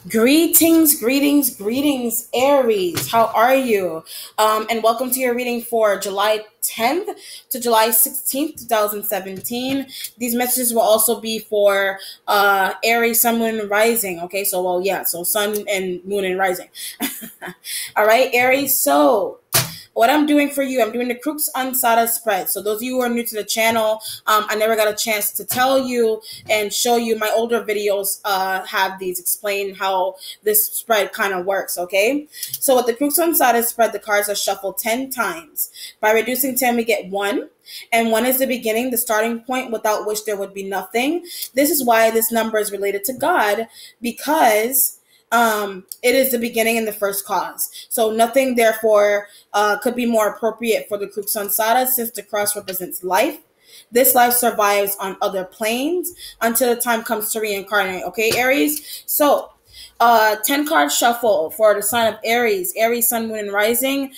Greetings, greetings, greetings, Aries. How are you? And welcome to your reading for July 10th to July 16th, 2017. These messages will also be for Aries, Sun, Moon, and Rising. Okay, so Sun and Moon and Rising. All right, Aries. So what I'm doing for you, I'm doing the Crux Ansada spread. So those of you who are new to the channel, I never got a chance to tell you and show you my older videos have these explain how this spread kind of works, okay? So with the Crux Ansada spread, the cards are shuffled 10 times. By reducing 10, we get 1. And 1 is the beginning, the starting point without which there would be nothing. This is why this number is related to God, because it is the beginning and the first cause. So nothing, therefore, could be more appropriate for the Crux Ansada, since the cross represents life. This life survives on other planes until the time comes to reincarnate. Okay, Aries? So 10 card shuffle for the sign of Aries, Sun, Moon, and Rising,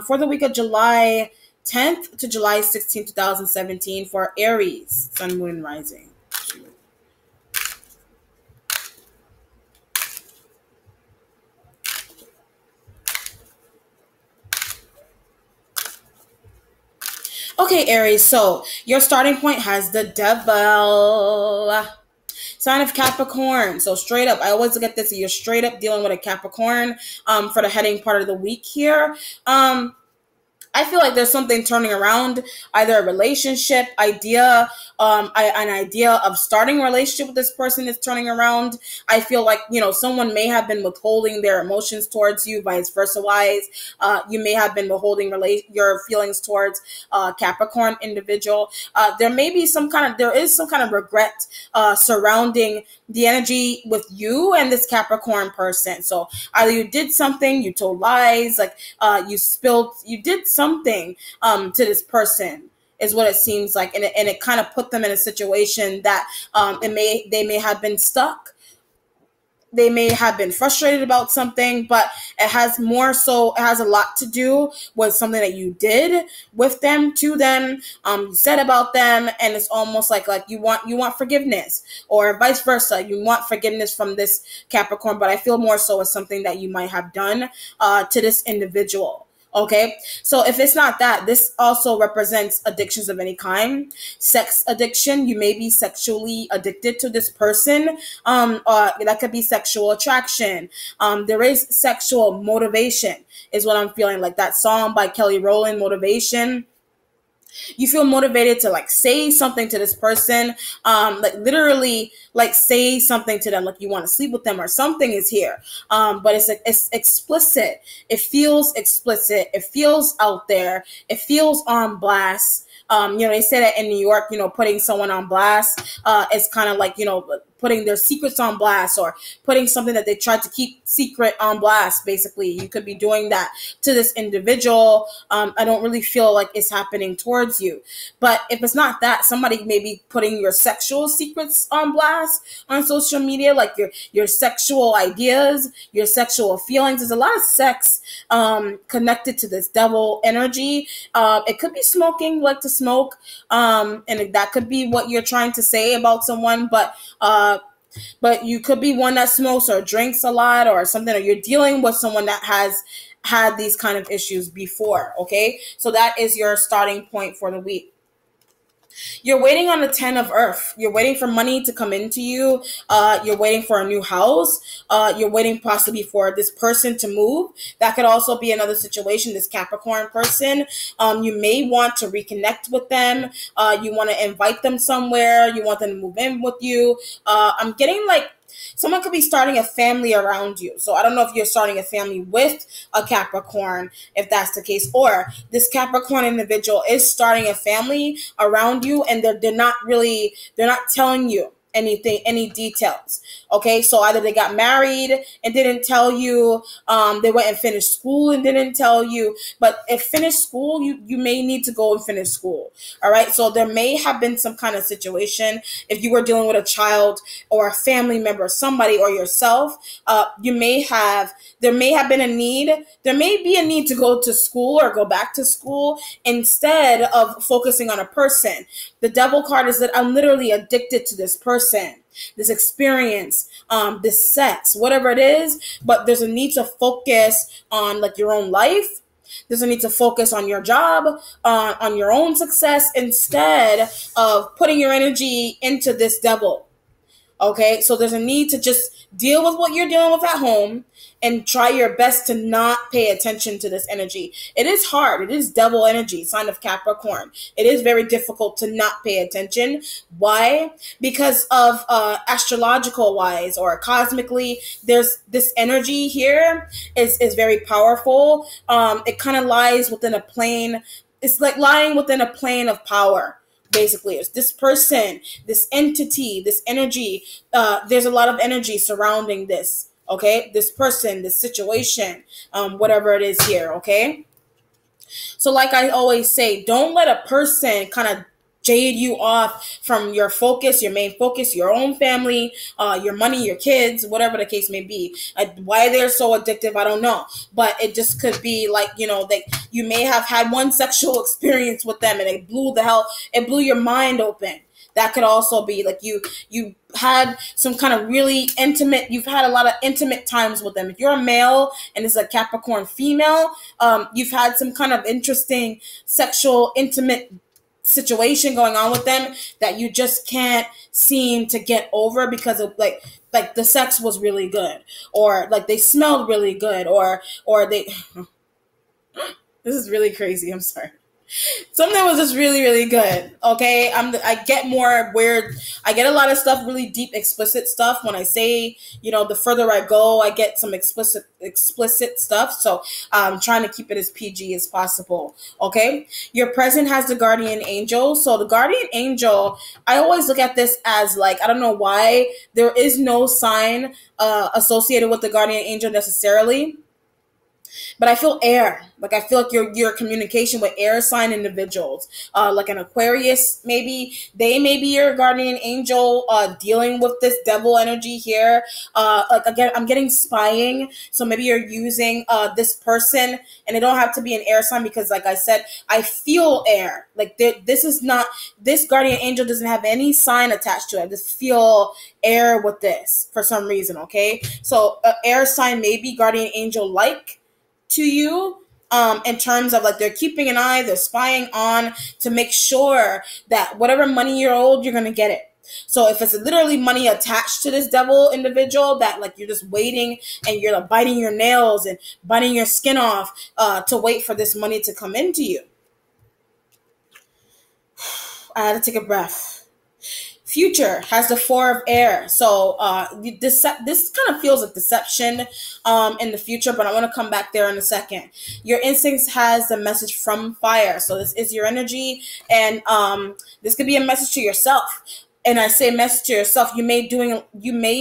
for the week of July 10th to July 16th, 2017 for Aries, Sun, Moon, and Rising. Okay, Aries, so your starting point has the devil. Sign of Capricorn. So straight up, I always look at this, you're straight up dealing with a Capricorn for the heading part of the week here. I feel like there's something turning around, either a relationship idea, an idea of starting a relationship with this person is turning around. I feel like, someone may have been withholding their emotions towards you, vice versa wise. You may have been withholding your feelings towards Capricorn individual. There is some kind of regret surrounding the energy with you and this Capricorn person. So either you did something, you told lies, like you did something to this person, is what it seems like, and it kind of put them in a situation that they may have been stuck. They may have been frustrated about something, but it has a lot to do with something that you did with them, to them, you said about them, and it's almost like you want forgiveness, or vice versa. You want forgiveness from this Capricorn, but I feel more so as something that you might have done to this individual. Okay, so if it's not that, this also represents addictions of any kind. Sex addiction, you may be sexually addicted to this person. That could be sexual attraction. There is sexual motivation, is what I'm feeling. Like that song by Kelly Rowland, Motivation. You feel motivated to say something to this person, literally say something to them, like you want to sleep with them or something is here. But it's explicit. It feels explicit. It feels out there. It feels on blast. They say that in New York, putting someone on blast, is kind of like, putting their secrets on blast, or putting something that they tried to keep secret on blast. Basically, you could be doing that to this individual. I don't really feel like it's happening towards you. But if it's not that, somebody may be putting your sexual secrets on blast on social media, like your sexual ideas, your sexual feelings. There's a lot of sex connected to this devil energy. It could be smoking, like to smoke, and that could be what you're trying to say about someone, but you could be one that smokes or drinks a lot or something, or you're dealing with someone that has had these kind of issues before. Okay, so that is your starting point for the week. You're waiting on the 10 of Earth. You're waiting for money to come into you. You're waiting for a new house. You're waiting possibly for this person to move. That could also be another situation, this Capricorn person. You may want to reconnect with them. You want to invite them somewhere. You want them to move in with you. I'm getting someone could be starting a family around you. So I don't know if you're starting a family with a Capricorn, if that's the case, or this Capricorn individual is starting a family around you, and they're not telling you any details. Okay, so either they got married and didn't tell you, they went and finished school and didn't tell you. But if finished school, you may need to go and finish school. All right, so there may have been some kind of situation. If you were dealing with a child or a family member, somebody, or yourself, there may have been a need. There may be a need to go to school or go back to school instead of focusing on a person. The devil card is that I'm literally addicted to this person. this experience, this sex, whatever it is. But there's a need to focus on like your own life. There's a need to focus on your job, on your own success, instead of putting your energy into this devil. Okay, so there's a need to just deal with what you're dealing with at home and try your best to not pay attention to this energy. It is hard. It is devil energy, sign of Capricorn. It is very difficult to not pay attention. Why? Because of astrological wise or cosmically, there's this energy here is very powerful. It kind of lies within a plane. It's like lying within a plane of power. Basically, it's this person, this entity, this energy. There's a lot of energy surrounding this. Okay, this person, this situation, whatever it is here. Okay, so like I always say, don't let a person kind of jade you off from your focus, your main focus, your own family, your money, your kids, whatever the case may be. Why they're so addictive, I don't know. But it just could be like, you may have had one sexual experience with them and it blew your mind open. That could also be like you had some kind of really intimate, you've had a lot of intimate times with them. If you're a male and it's a Capricorn female, you've had some kind of interesting sexual intimate situation going on with them that you just can't seem to get over because of like the sex was really good, or like they smelled really good, or they this is really crazy, I'm sorry. Something was just really, really good. Okay, I get more weird. I get a lot of stuff, really deep, explicit stuff. When I say, the further I go, I get some explicit stuff. So I'm trying to keep it as PG as possible. Okay, your present has the guardian angel. So the guardian angel, I always look at this as like, I don't know why there is no sign associated with the guardian angel necessarily. But I feel air. Like I feel like your communication with air sign individuals, like an Aquarius, maybe they may be your guardian angel, dealing with this devil energy here. Like again, I'm getting spying. So maybe you're using this person, and it don't have to be an air sign because, like I said, I feel air. Like this guardian angel doesn't have any sign attached to it. I just feel air with this for some reason. Okay, so air sign may be guardian angel like to you, in terms of like they're keeping an eye, they're spying on to make sure that whatever money you're owed, you're gonna get it. So if it's literally money attached to this devil individual that like you're just waiting and you're like biting your nails and biting your skin off to wait for this money to come into you. I had to take a breath. Future has the four of air. So this kind of feels like deception in the future, but I want to come back there in a second. Your instincts has the message from fire. So this is your energy, and this could be a message to yourself. And I say message to yourself, you may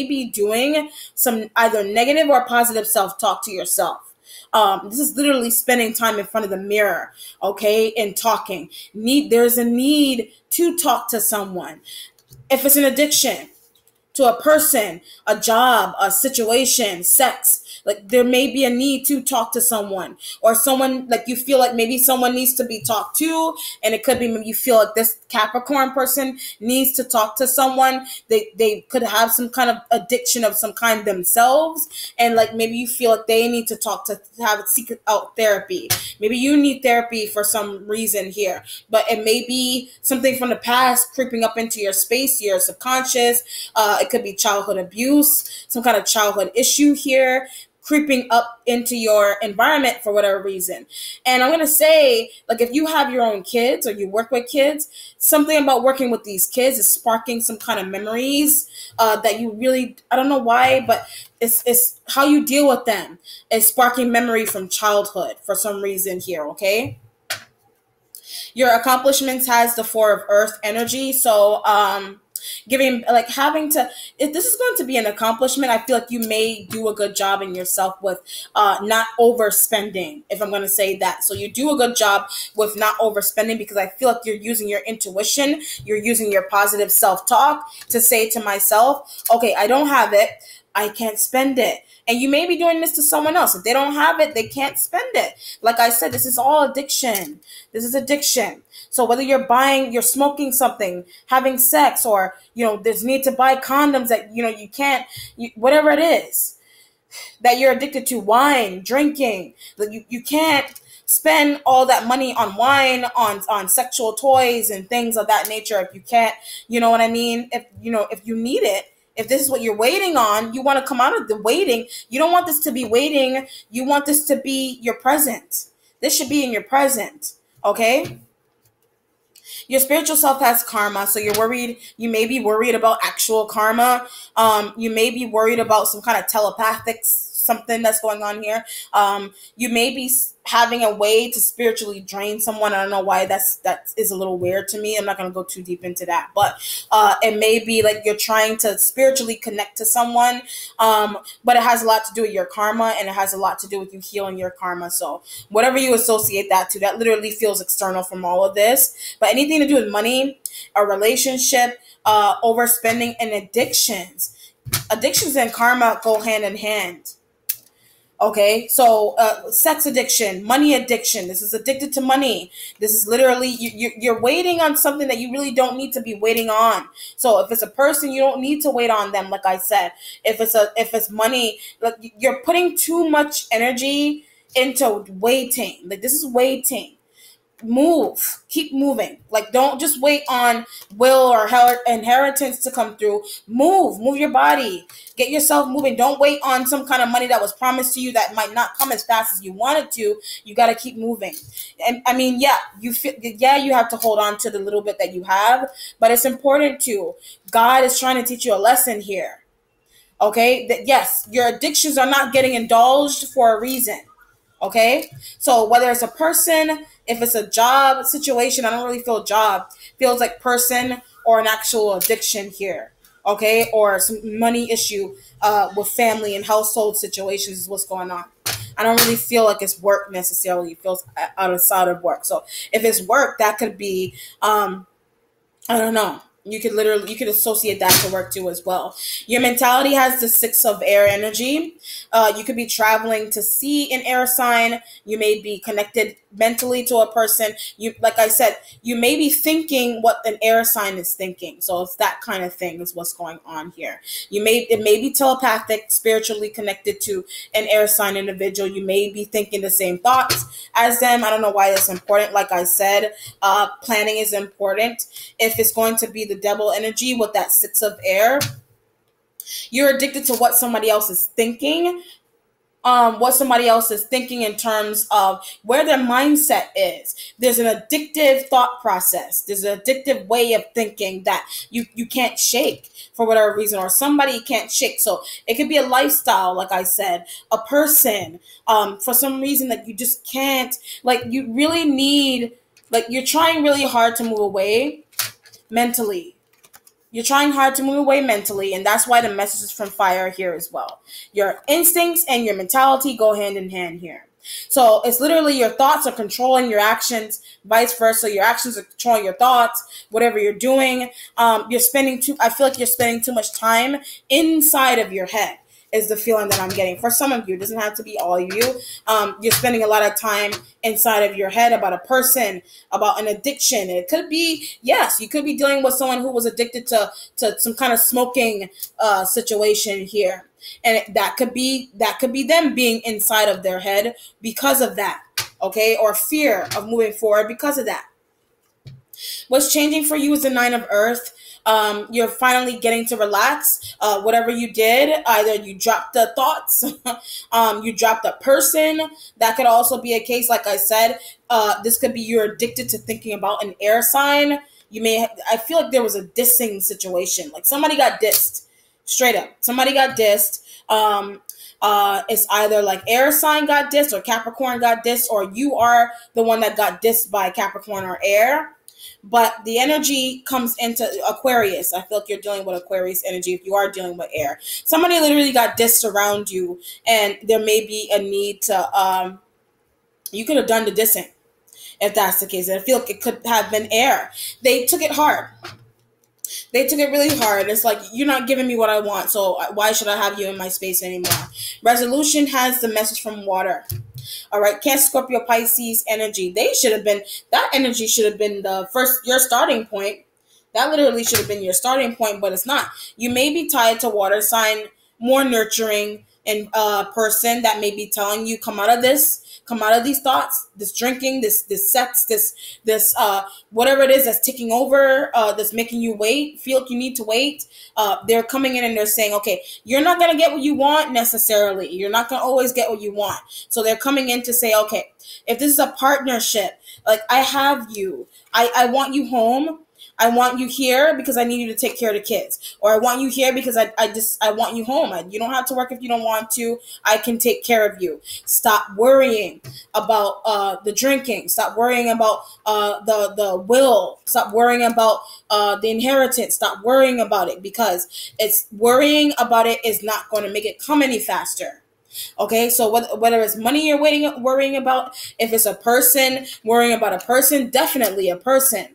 be doing some either negative or positive self-talk to yourself. This is literally spending time in front of the mirror, okay, and talking. There's a need to talk to someone. If it's an addiction to a person, a job, a situation, sex, like there may be a need to talk to someone, or someone like you feel like maybe someone needs to be talked to, and it could be maybe you feel like this Capricorn person needs to talk to someone. They could have some kind of addiction of some kind themselves, and like maybe you feel like they need to seek out therapy. Maybe you need therapy for some reason here, but it may be something from the past creeping up into your space, your subconscious. It could be childhood abuse, some kind of childhood issue here, creeping up into your environment for whatever reason. And I'm going to say, like, if you have your own kids or you work with kids, something about working with these kids is sparking some kind of memories that you really, I don't know why, but it's how you deal with them. It's sparking memory from childhood for some reason here, okay? Your accomplishments has the four of earth energy. So, giving like having to, if this is going to be an accomplishment, I feel like you may do a good job in yourself with not overspending, if I'm going to say that. So you do a good job with not overspending, because I feel like you're using your intuition, you're using your positive self-talk to say to myself, okay, I don't have it, I can't spend it. And you may be doing this to someone else. If they don't have it, they can't spend it. Like I said, this is all addiction. This is addiction. So whether you're smoking something, having sex, or, there's need to buy condoms that, you can't, whatever it is that you're addicted to, wine, drinking, you can't spend all that money on wine, on sexual toys and things of that nature if you can't, you know what I mean? If you need it, if this is what you're waiting on, you want to come out of the waiting. You don't want this to be waiting. You want this to be your present. This should be in your present. Okay? Your spiritual self has karma, so you're worried. You may be worried about actual karma. You may be worried about some kind of telepathic something that's going on here. You may be having a way to spiritually drain someone. I don't know why that is a little weird to me. I'm not going to go too deep into that, but it may be like you're trying to spiritually connect to someone, but it has a lot to do with your karma, and it has a lot to do with you healing your karma. So whatever you associate that to, that literally feels external from all of this. But anything to do with money, a relationship, overspending, and addictions and karma go hand in hand. Okay, so sex addiction, money addiction. This is addicted to money. This is literally you're waiting on something that you really don't need to be waiting on. So if it's a person, you don't need to wait on them. Like I said, if it's money, like, you're putting too much energy into waiting. Like, this is waiting. Move, keep moving. Like, don't just wait on will or inheritance to come through. Move your body, get yourself moving. Don't wait on some kind of money that was promised to you that might not come as fast as you wanted to. You got to keep moving. And I mean, you have to hold on to the little bit that you have, but it's important to. God is trying to teach you a lesson here. Okay, that yes, your addictions are not getting indulged for a reason. Okay, so whether it's a person, if it's a job situation, I don't really feel job, feels like person or an actual addiction here. Okay, or some money issue with family and household situations is what's going on. I don't really feel like it's work necessarily. It feels outside of work. So if it's work, that could be I don't know. You could associate that to work too as well. Your mentality has the 6 of air energy. You could be traveling to see an air sign. You may be connected mentally to a person. Like I said, you may be thinking what an air sign is thinking. So it's that kind of thing is what's going on here. It may be telepathic, spiritually connected to an air sign individual. You may be thinking the same thoughts as them. I don't know why that's important. Like I said, planning is important. If it's going to be the devil energy with that 6 of air, you're addicted to what somebody else is thinking. What somebody else is thinking in terms of where their mindset is. There's an addictive thought process. There's an addictive way of thinking that you can't shake for whatever reason, or somebody can't shake. So it could be a lifestyle, like I said, a person, for some reason that you just can't, like, you really need, like, you're trying really hard to move away mentally. You're trying hard to move away mentally, and that's why the message is from fire here as well. Your instincts and your mentality go hand in hand here. So it's literally your thoughts are controlling your actions, vice versa. Your actions are controlling your thoughts, whatever you're doing. I feel like you're spending too much time inside of your head is the feeling that I'm getting. For some of you, it doesn't have to be all of you. You're spending a lot of time inside of your head about a person, about an addiction. It could be, yes, you could be dealing with someone who was addicted to some kind of smoking situation here. And that could be them being inside of their head because of that, okay? Or fear of moving forward because of that. What's changing for you is the 9 of Earth. You're finally getting to relax. Whatever you did, either you dropped the thoughts, you dropped a person. That could also be a case, like I said. This could be you're addicted to thinking about an air sign. I feel like there was a dissing situation. Like somebody got dissed. Straight up. Somebody got dissed. It's either like air sign got dissed or Capricorn got dissed, or you are the one that got dissed by Capricorn or air. But the energy comes into Aquarius. I feel like you're dealing with Aquarius energy if you are dealing with air. Somebody literally got dissed around you, and there may be a need to, you could have done the dissing if that's the case. And I feel like it could have been air. They took it hard. They took it really hard. It's like, you're not giving me what I want, so why should I have you in my space anymore? Resolution has the message from water. All right, Cancer, Scorpio, Pisces energy. They should have been, that energy should have been the first, your starting point. That literally should have been your starting point, but it's not. You may be tied to water sign, more nurturing and person that may be telling you, come out of this, come out of these thoughts, this drinking, this sex, this whatever it is that's taking over, that's making you wait, feel like you need to wait. They're coming in and they're saying, okay, you're not gonna get what you want necessarily. You're not gonna always get what you want. So they're coming in to say, okay, if this is a partnership, like I have you, I want you home. I want you here because I need you to take care of the kids, or I want you here because I want you home. You don't have to work if you don't want to. I can take care of you. Stop worrying about the drinking. Stop worrying about the will. Stop worrying about the inheritance. Stop worrying about it, because it's worrying about it is not going to make it come any faster. Okay, so whether it's money you're worrying about, if it's a person, worrying about a person, definitely a person,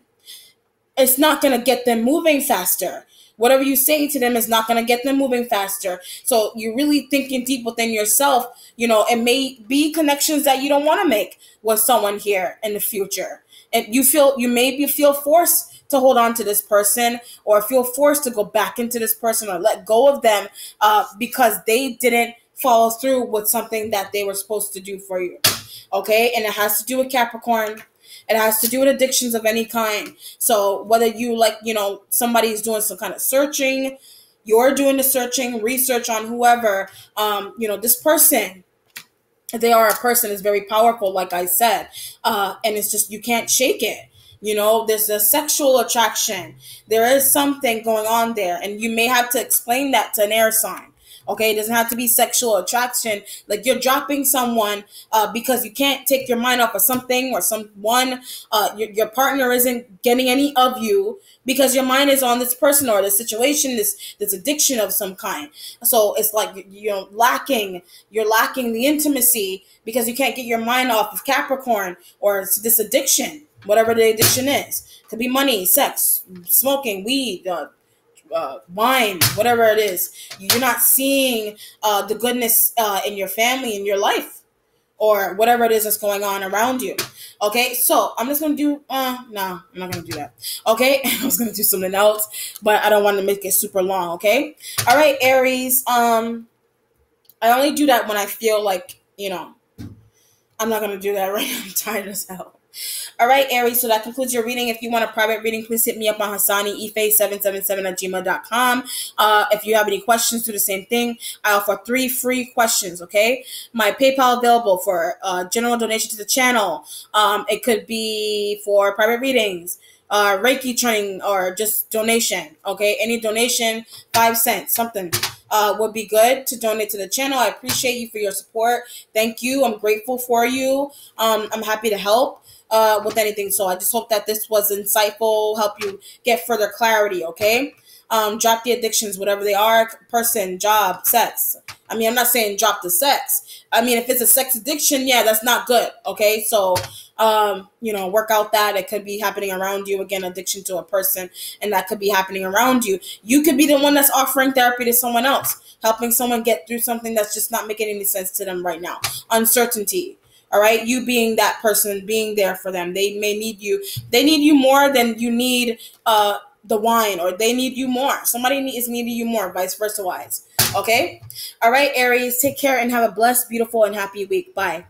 it's not going to get them moving faster. Whatever you say to them is not going to get them moving faster. So you're really thinking deep within yourself. It may be connections that you don't want to make with someone here in the future. And you maybe feel forced to hold on to this person, or feel forced to go back into this person, or let go of them because they didn't follow through with something that they were supposed to do for you. Okay, and it has to do with Capricorn. It has to do with addictions of any kind. So whether you somebody's doing some kind of searching, you're doing the searching, research on whoever, this person, they are a person, is very powerful, like I said. And it's just, you can't shake it. There's a sexual attraction. There is something going on there. And you may have to explain that to an air sign. Okay, it doesn't have to be sexual attraction. Like, you're dropping someone because you can't take your mind off of something or someone. Your partner isn't getting any of you because your mind is on this person or this situation, this addiction of some kind. So it's like you're lacking the intimacy because you can't get your mind off of Capricorn or this addiction, whatever the addiction is. It could be money, sex, smoking, weed, wine, whatever it is. You're not seeing the goodness in your family, in your life, or whatever it is that's going on around you. Okay, so I'm just gonna do no, I'm not gonna do that. Okay, I was gonna do something else, but I don't want to make it super long. Okay, all right, Aries. I only do that when I feel like I'm not gonna do that right now. I'm tired as hell. All right, Aries, so that concludes your reading. If you want a private reading, please hit me up on hassaniife777@gmail.com. If you have any questions, do the same thing. I offer 3 free questions, okay? My PayPal available for general donation to the channel. It could be for private readings, Reiki training, or just donation, okay? Any donation, 5 cents, something. Would be good to donate to the channel. I appreciate you for your support. Thank you. I'm grateful for you. I'm happy to help with anything. So I just hope that this was insightful, help you get further clarity, okay? Drop the addictions, whatever they are, person, job, sex. I mean, I'm not saying drop the sex. I mean, if it's a sex addiction, yeah, that's not good, okay? So, work out that. It could be happening around you. Again, addiction to a person, and that could be happening around you. You could be the one that's offering therapy to someone else, helping someone get through something that's just not making any sense to them right now. Uncertainty. All right, you being that person, being there for them. They may need you. They need you more than you need the wine, or they need you more. Somebody is needing you more, vice versa wise. Okay? All right, Aries, take care and have a blessed, beautiful, and happy week. Bye.